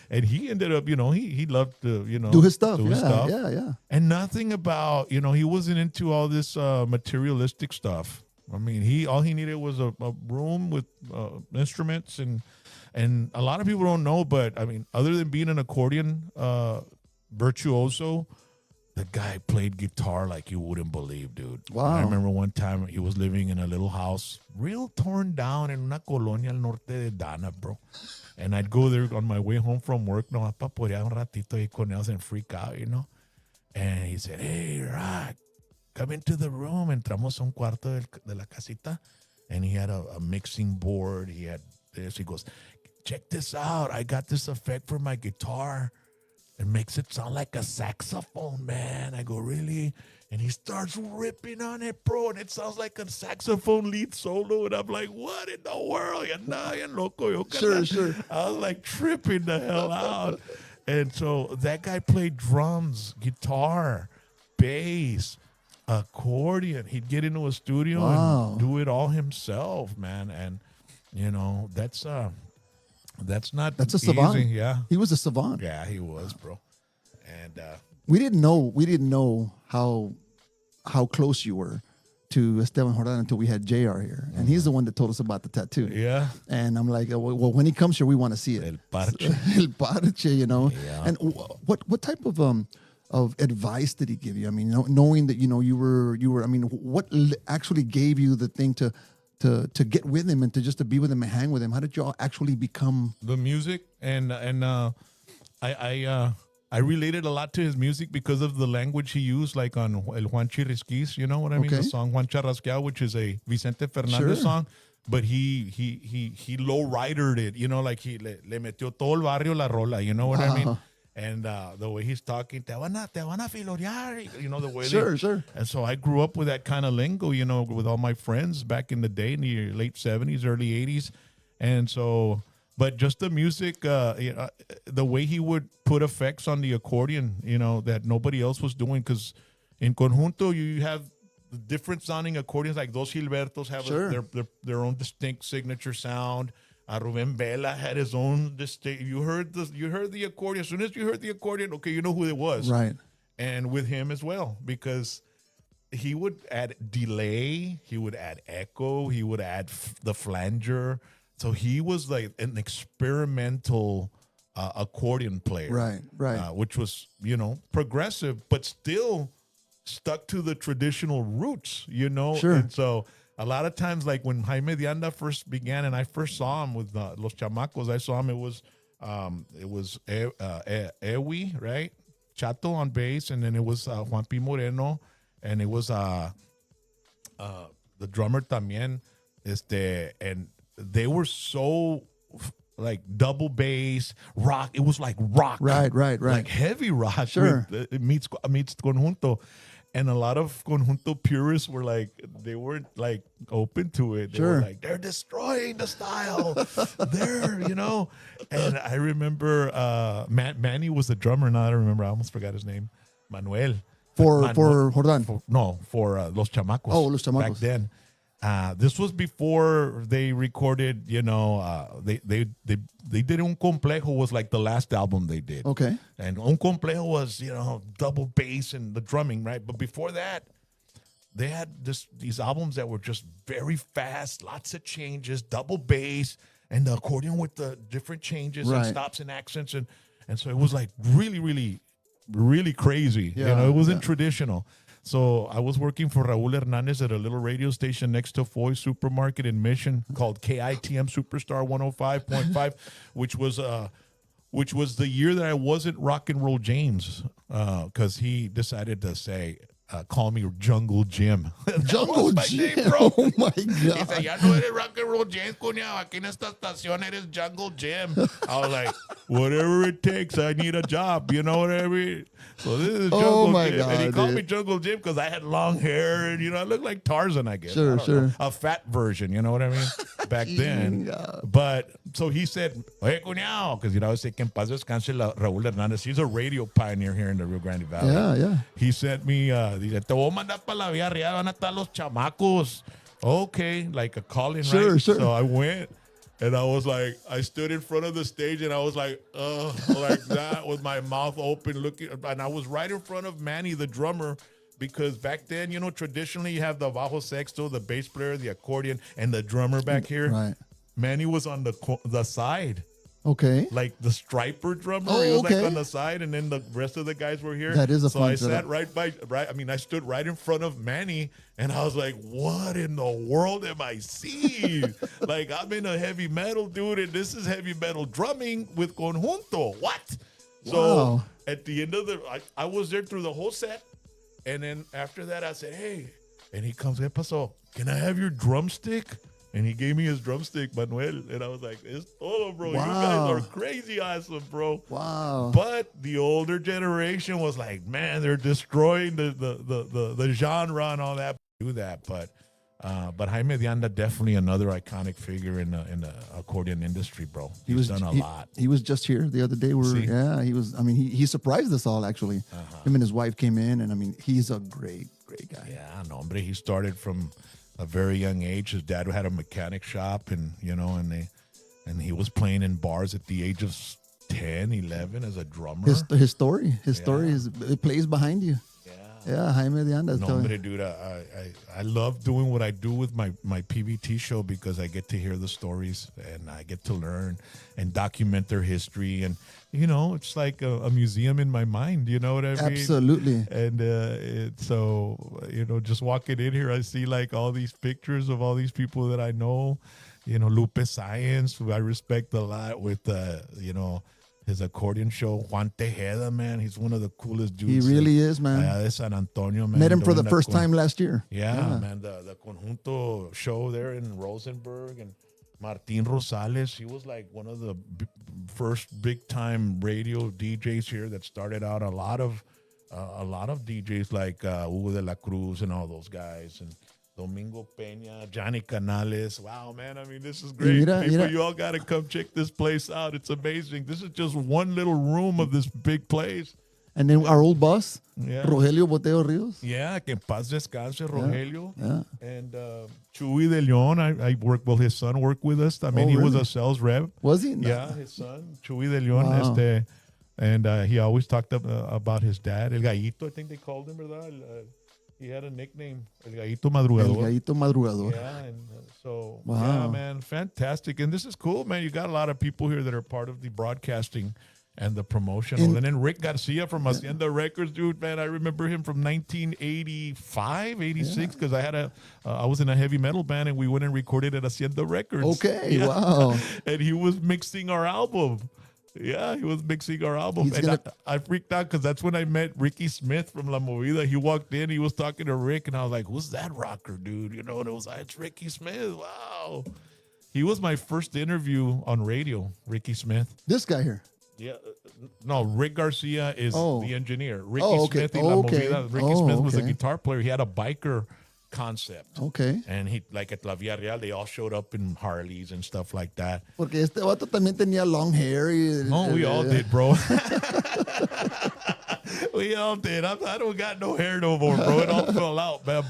and he ended up, you know, he loved to, you know, Do his stuff. Yeah. and nothing about, you know, he wasn't into all this materialistic stuff. I mean, all he needed was a room with instruments, and a lot of people don't know, but I mean, other than being an accordion virtuoso, the guy played guitar like you wouldn't believe, dude. Wow. And I remember one time he was living in a little house, real torn down in una colonia al norte de Dana, bro. And I'd go there on my way home from work, no, pa poder un ratito ahí con ellos and freak out, you know. And he said, "Hey, Rock, come into the room." Entramos a un cuarto de la casita, and he had a mixing board. He had this. He goes, "Check this out. I got this effect for my guitar. It makes it sound like a saxophone, man." I go, "Really?" And he starts ripping on it, bro, and it sounds like a saxophone lead solo. And I'm like, "What in the world? You're loco, yo, Sure. I was like tripping the hell out. And so that guy played drums, guitar, bass, accordion. He'd get into a studio and do it all himself, man. And you know, that's not That's a savant. easy. Yeah. He was a savant. Yeah, he was, bro. And We didn't know how close you were to Esteban Jordan until we had JR here. And he's the one that told us about the tattoo. yeah, And I'm like, well, when he comes here, we want to see it. El Parche. El Parche, you know. Yeah. And what type of advice did he give you? I mean, knowing that you were. I mean, what actually gave you the thing to get with him and to be with him and hang with him? How did y'all actually become? the music and I related a lot to his music because of the language he used, like on El Juan Chirrisquis, you know what I mean? Okay. The song Juan Charrasqueado, which is a Vicente Fernandez Sure. song, but he low-ridered it, you know, like he le metió todo el barrio la rola, you know what I mean? Wow. And the way he's talking, te van a filorear, you know, the way Sure. And so I grew up with that kind of lingo, you know, with all my friends back in the day, in the late 70s, early 80s. And so, but just the music, the way he would put effects on the accordion, you know, that nobody else was doing. Because in Conjunto, you have the different sounding accordions, like Dos Gilbertos have Sure. their own distinct signature sound. Ruben Vela had his own distinct. You heard the accordion. As soon as you heard the accordion, okay, you know who it was. Right. And with him as well, because he would add delay, he would add echo, he would add the flanger. So he was like an experimental accordion player. Right. Which was, you know, progressive, but still stuck to the traditional roots, you know? Sure. And so a lot of times, like when Jaime Dianda first began and I first saw him with Los Chamacos, I saw him, it was Ewi, right? Chato on bass, and then it was Juan P. Moreno, and it was the drummer también, and they were so like double bass rock. It was like rock, Right. like heavy rock. Sure. It meets Conjunto, and a lot of Conjunto purists were like, they weren't like open to it. They Sure. were like, they're destroying the style. They're, you know. And I remember Manny was the drummer. Now I don't remember. I almost forgot his name. Manuel. For Jordan. For Los Chamacos. Oh, Los Chamacos. Back then. This was before they recorded, you know, they did Un Complejo was like the last album they did. Okay. And Un Complejo was, you know, double bass and the drumming, right? But before that, they had these albums that were just very fast, lots of changes, double bass, and the accordion with the different changes and Right. stops and accents. And so it was like really, really, really crazy. Yeah, you know, it wasn't traditional. So I was working for Raul Hernandez at a little radio station next to Foy Supermarket in Mission called KITM Superstar 105.5, which was the year that I wasn't Rock and Roll James, because he decided to say, call me Jungle Jim. Jungle my Jim. name, bro. Oh my He said, God. ya no eres Rock and Roll James, cuñado. Aquí en esta estación eres Jungle Jim. I was like, whatever it takes, I need a job. You know what I mean? So this is Jungle my Jim. God, And he called me dude. Jungle Jim because I had long hair and, you know, I looked like Tarzan, I guess. Sure, I don't sure. know. A fat version, you know what I mean? Back then. Yeah. But so he said, oye, cuñado, because, you know, I would say, que en paz descanse Raúl Hernández. He's a radio pioneer here in the Rio Grande Valley. Yeah. He sent me, dice, te voy a mandar para la Villa Real, van a estar los chamacos. Okay, like a calling, Sure, right? sure. So I went, and I was like, I stood in front of the stage, and I was like that, with my mouth open, looking, and I was right in front of Manny, the drummer, because back then, traditionally you have the bajo sexto, the bass player, the accordion, and the drummer back here. Right. Manny was on the side. Okay. Like the striper drummer, Oh, he was okay. like on the side, and then the rest of the guys were here. That is a so fun I setup. sat I stood right in front of Manny, and I was like, "What in the world am I seeing? Like I'm in a heavy metal, dude, and this is heavy metal drumming with Conjunto. What?" So Wow. at the end of I was there through the whole set, and then after that I said, "Hey," and he comes, "¿Qué pasó? Can I have your drumstick?" And he gave me his drumstick, Manuel. And I was like, it's todo, bro. Wow. You guys are crazy awesome, bro. Wow. But the older generation was like, man, they're destroying the genre and all that. Do that. But Jaime de Anda, definitely another iconic figure in the accordion industry, bro. He's done a lot. He was just here the other day. Yeah, he was. I mean, he surprised us all, actually. Him and his wife came in, and I mean, he's a great guy. Yeah, no, hombre. He started from a very young age. His dad had a mechanic shop, and he was playing in bars at the age of 10, 11 as a drummer. His story it plays behind you. Yeah, Jaime de Anda. No, hombre, dude, I love doing what I do with my PVT show because I get to hear the stories and I get to learn and document their history. And, it's like a museum in my mind, you know what I mean? Absolutely. And so, just walking in here, I see like all these pictures of all these people that I know, Lupe Science, who I respect a lot with, his accordion show, Juan Tejeda, man. He's one of the coolest dudes. He really is, man. De San Antonio, man. Met him for the first time last year. Yeah, man. The Conjunto show there in Rosenberg, and Martin Rosales. He was like one of the first big time radio DJs here that started out a lot of DJs like Hugo de la Cruz and all those guys, and Domingo Peña, Johnny Canales. Wow, man. I mean, this is great. People, you all got to come check this place out. It's amazing. This is just one little room of this big place. And then our old boss, Rogelio Boteo Rios. Yeah, que en paz descanse, Rogelio. Yeah. And Chuy de Leon, I worked, his son worked with us. I mean, he was a sales rep. Was he? Yeah, his son, Chuy de Leon. Wow. And he always talked about his dad, El Gallito, I think they called him, ¿verdad? He had a nickname, El Gallito Madrugador. El Gallito Madrugador. Yeah, and so, wow. Yeah, man, fantastic. And this is cool, man. You got a lot of people here that are part of the broadcasting and the promotional. And then Rick Garcia from Hacienda Records, dude, man, I remember him from 1985, 86, because I was in a heavy metal band, and we went and recorded at Hacienda Records. Okay, wow. And he was mixing our album. Yeah, he was mixing our album. I freaked out because that's when I met Ricky Smith from La Movida. He walked in, he was talking to Rick, and I was like, who's that rocker, dude? And it was like, it's Ricky Smith. Wow. He was my first interview on radio, Ricky Smith. This guy here. Yeah. No, Rick Garcia is the engineer. Ricky Smith in La Okay. Movida. Ricky Smith was a guitar player. He had a biker concept. Okay. And he, like at La Villa Real, they all showed up in Harleys and stuff like that. Porque este vato también tenía long hair. No, we all did, bro. We all did. I don't got no hair no more, bro. It all fell out, man.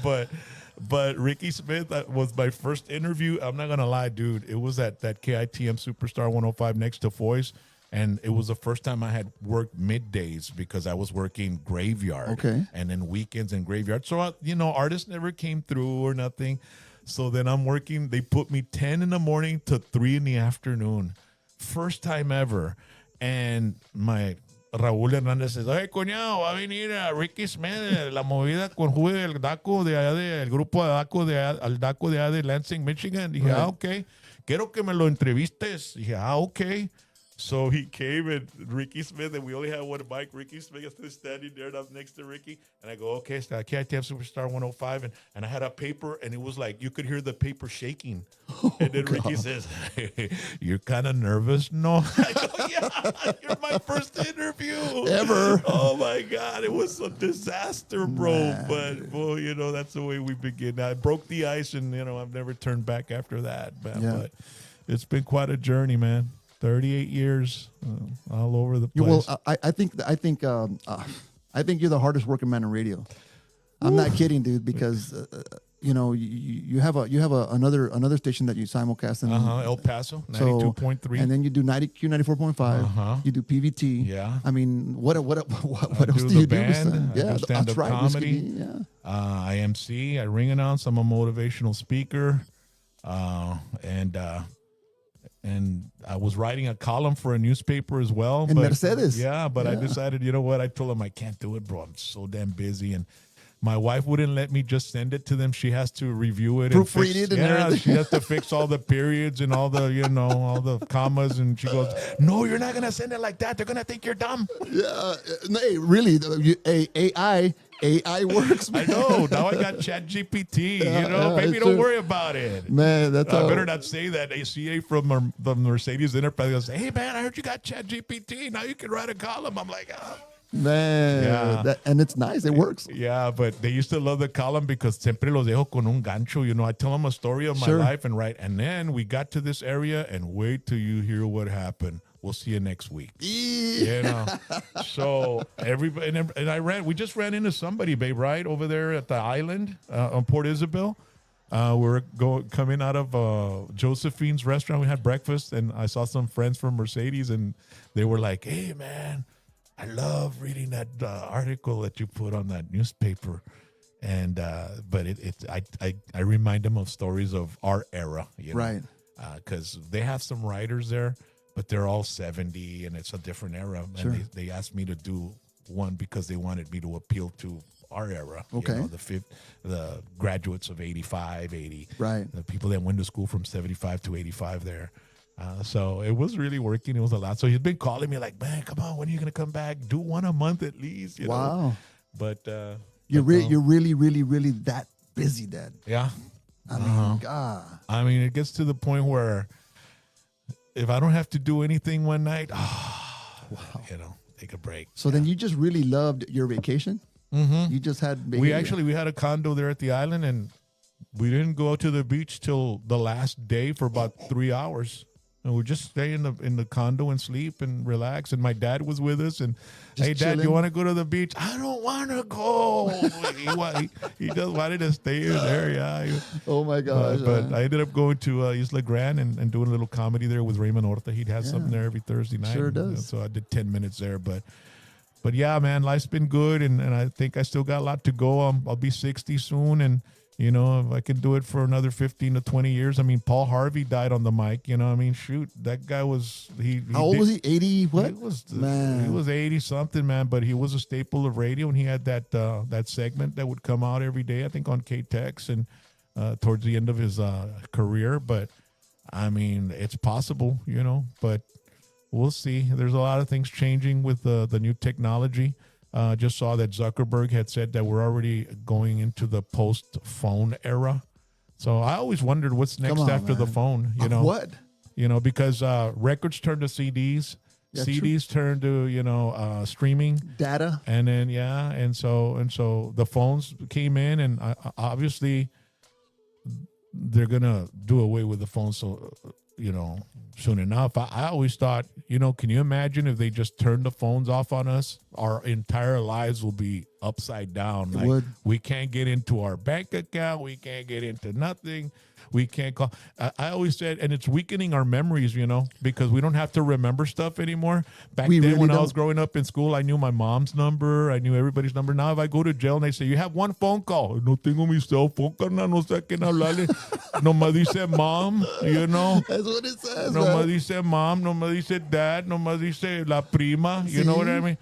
But Ricky Smith was my first interview. I'm not going to lie, dude. It was at that KITM Superstar 105 next to Foy's. And it was the first time I had worked middays because I was working graveyard. Okay. And then weekends and graveyard. So, artists never came through or nothing. So then I'm working. They put me 10 in the morning to 3 in the afternoon. First time ever. And my Raúl Hernández says, hey, coñado, va a venir a Ricky Smith, La Movida con Juve del DACO, del grupo de DACO, al DACO de allá de Lansing, Michigan. Dije, ok. Quiero que me lo entrevistes. Dije, ok. So he came, and Ricky Smith, and we only had one mic. Ricky Smith is standing there, and I'm next to Ricky. And I go, okay, it's the KITF Superstar 105. And I had a paper, and it was like, you could hear the paper shaking. And then Ricky says, hey, you're kind of nervous? No. I go, yeah, you're my first interview. Ever. Oh, my God. It was a disaster, bro. Man. But, well, that's the way we begin. I broke the ice, and, I've never turned back after that. Man. Yeah. But it's been quite a journey, man. 38 years, all over the place. Well, I think you're the hardest working man in radio. I'm not kidding, dude, because you have another station that you simulcast in El Paso, 92.3. and then you do 90Q 94.5. You do PVT. Yeah. I mean, what else do do the you band. do? I do stand-up that's right. comedy. Whiskey, yeah. I MC. I ring announce. I'm a motivational speaker, and I was writing a column for a newspaper as well. In Mercedes. Yeah, but I decided, you know what? I told him I can't do it, bro. I'm so damn busy, and my wife wouldn't let me just send it to them. She has to review it, proofread it, and everything. She has to fix all the periods and all the, all the commas. And she goes, "No, you're not gonna send it like that. They're gonna think you're dumb." Yeah, hey, really, AI works. Man. I know. Now I got Chat GPT. Maybe don't worry about it. Man, that's I better not say that. ACA from the Mercedes Enterprise goes, "Hey man, I heard you got Chat GPT. Now you can write a column." I'm like, oh. Man, and it's nice. It works. Yeah, but they used to love the column because siempre los dejo con un gancho. I tell them a story of my life and write. And then we got to this area, and wait till you hear what happened. We'll see you next week. So everybody, and we just ran into somebody, babe, right over there at the island on Port Isabel. We're coming out of Josephine's restaurant. We had breakfast, and I saw some friends from Mercedes, and they were like, "Hey, man, I love reading that article that you put on that newspaper." And but I remind them of stories of our era, right? Because they have some writers there, but they're all 70, and it's a different era. Sure. And they asked me to do one because they wanted me to appeal to our era. Okay. The graduates of 85, 80. Right. The people that went to school from 75 to 85 there. So it was really working. It was a lot. So he's been calling me like, "Man, come on, when are you going to come back? Do one a month at least." Wow. But you're really, really, really that busy, Dad. Yeah. I mean, God. I mean, it gets to the point where if I don't have to do anything one night, take a break. So then you just really loved your vacation? Mm-hmm. You just had vacation. We had a condo there at the island, and we didn't go to the beach till the last day for about 3 hours. And we just stay in the condo and sleep and relax. And my dad was with us. And just, "Hey, Dad, chilling. You want to go to the beach?" "I don't want to go." he just wanted to stay in there. Yeah. Oh my gosh. But I ended up going to Isla Gran and doing a little comedy there with Raymond Horta. He'd have something there every Thursday night. Sure does. So I did 10 minutes there. But yeah, man, life's been good. And I think I still got a lot to go. I'll be 60 soon. And if I can do it for another 15 to 20 years. I mean, Paul Harvey died on the mic. I mean, shoot, that guy was How old was he? 80 what? He was 80 something, man. But he was a staple of radio, and he had that segment that would come out every day, I think, on KTEX and towards the end of his career. But I mean, it's possible, But we'll see. There's a lot of things changing with the new technology. Just saw that Zuckerberg had said that we're already going into the post-phone era. So I always wondered what's next after the phone. What? Because records turn to CDs, CDs turn to streaming data, and then and so the phones came in, and obviously they're gonna do away with the phone. So soon enough. I always thought, can you imagine if they just turned the phones off on us? Our entire lives will be upside down. We can't get into our bank account. We can't get into nothing. We can't call. I always said, and it's weakening our memories, because we don't have to remember stuff anymore. Back then, when I was growing up in school, I knew my mom's number. I knew everybody's number. Now, if I go to jail and they say, "You have one phone call," "No tengo mi cell phone, carnal, no sé a quién hablarle." Nomás dice mom, That's what it says. Nomás dice mom, nomás dice dad, nomás dice la prima. You know what I mean?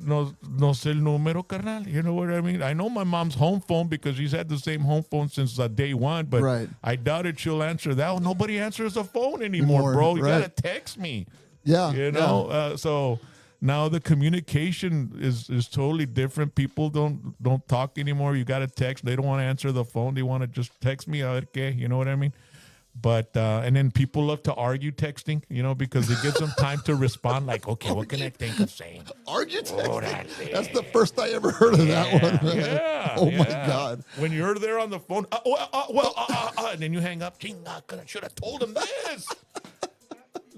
No sé el número, carnal. You know what I mean? I know my mom's home phone because she's had the same home phone since day one, but I doubt it she'll answer that. Nobody answers the phone anymore, bro. You gotta text me. Yeah. So now the communication is totally different. People don't talk anymore. You gotta text. They don't want to answer the phone. They want to just text me. You know what I mean? But and then people love to argue texting, because it gives them time to respond. Like, okay, what can I think of saying? Argue texting. That's the first I ever heard of that one. Yeah. Oh my God. When you're there on the phone, and then you hang up. I should have told him this.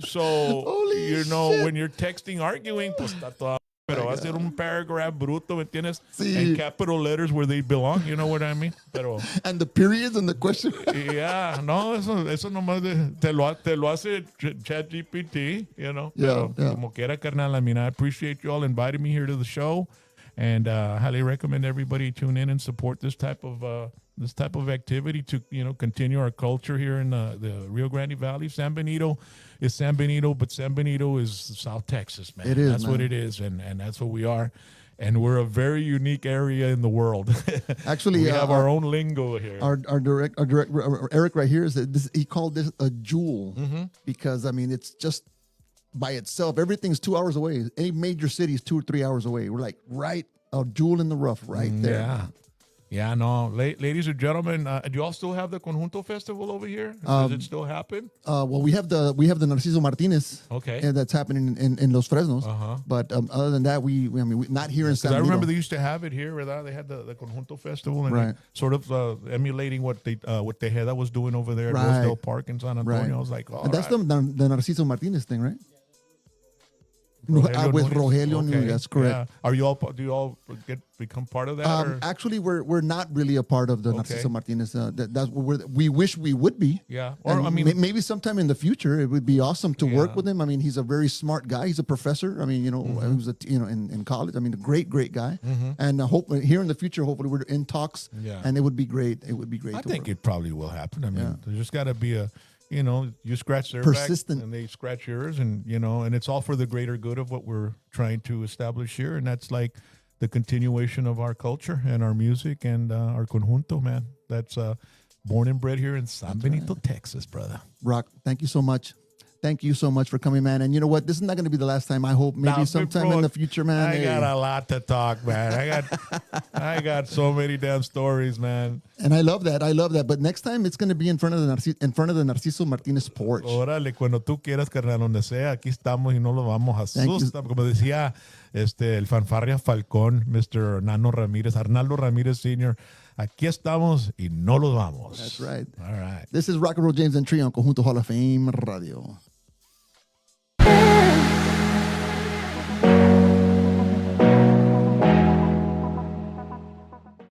So Holy shit. when you're texting, arguing, pues está toda Pero va a ser un paragraph bruto, ¿me entiendes? Sí. And capital letters where they belong, you know what I mean? Pero, And the periods and the question. yeah, no, eso nomás te lo hace ChatGPT, you know? Yeah, Pero yeah. como quiera, carnal, I mean, I appreciate you all inviting me here to the show, and highly recommend everybody tune in and support this type of activity to, you know, continue our culture here in the Rio Grande Valley. San Benito is San Benito, but San Benito is South Texas, man. It is, That's what man. it is, and that's what we are. And we're a very unique area in the world. Actually, we have our own lingo here. Our director Eric right here is that he called this a jewel because I mean it's just by itself. Everything's 2 hours away. Any major city is 2 or 3 hours away. We're like right a jewel in the rough right there. Yeah. Yeah, no. Ladies and gentlemen, do you all still have the Conjunto Festival over here? Does it still happen? Well, we have the Narciso Martinez. Okay. And that's happening in Los Fresnos. But other than that, we not here in San Benito. I remember they used to have it here. ¿Verdad? They had the Conjunto Festival, and Right. sort of emulating what they had that was doing over there at Right. Rosedale Park in San Antonio. Right. I was like, oh, And that's the Narciso Martinez thing, right? Rogelio With Núñez? Rogelio Okay. Núñez, that's correct. Yeah. Are you all? Do you all become part of that? Or? Actually, we're not really a part of the Narciso Martinez. That's what we wish we would be. Yeah. Or And I mean, maybe sometime in the future it would be awesome to work with him. I mean, he's a very smart guy. He's a professor. I mean, you know, he was in college. I mean, a great guy. And hope here in the future, hopefully we're in talks. Yeah. And it would be great. It would be great. I to think work. it probably will happen. I mean, Yeah. there's just got to be a, you know, you scratch their Persistent. back and they scratch yours, and you know, and it's all for the greater good of what we're trying to establish here, and that's like the continuation of our culture and our music and our conjunto, man. That's born and bred here in San Benito, Texas, brother. Rock, thank you so much. Thank you so much for coming, man. And you know what? This is not going to be the last time. I hope maybe Now, sometime bro, in the future, man. I got a lot to talk, man. I got so many damn stories, man. And I love that. But next time it's going to be in front of the Narciso Martinez porch. Órale, cuando tú quieras, carnal, donde sea, aquí estamos y no lo vamos a asustar. Como decía el fanfarria Falcón, Mr. Arnaldo Ramírez Sr., aquí estamos y no los vamos. That's right. All right. This is Rock and Roll James and Tree on Conjunto Hall of Fame Radio.